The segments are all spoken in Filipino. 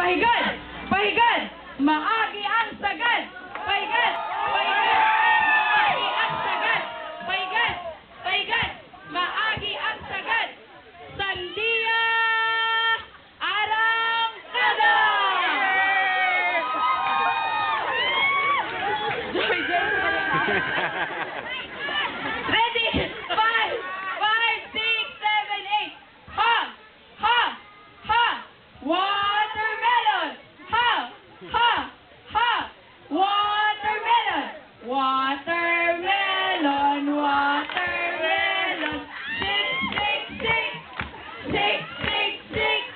Pahigad! Pahigad! Maagi ang sagad! Pahigad! Pahigad! Maagi ang sagad! Pahigad! Pahigad! Maagi ang sagad! Sandia Arangkada! Joy, Joy, ready? 5, 6, 7, 8. Ha! Ha! Ha! Watermelon! Ha! Ha! Ha! Watermelon! Watermelon! Watermelon! Shake, shake, shake! Shake, shake, shake!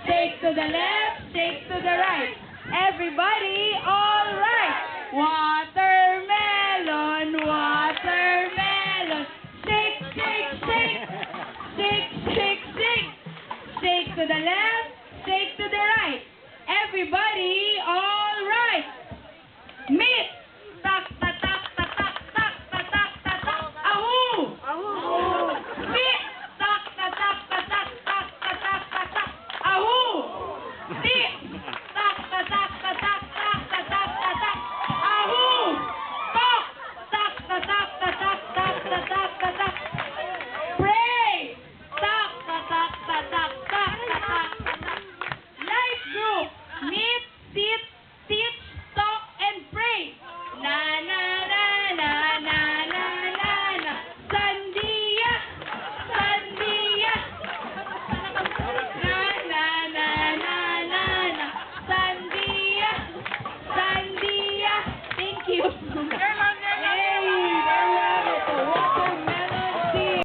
Shake to the left, shake to the right. Everybody, all right! Watermelon! Watermelon! Shake, shake, shake! Shake, shake, shake! Shake to the left, shake to the right. Everybody, all right. Meet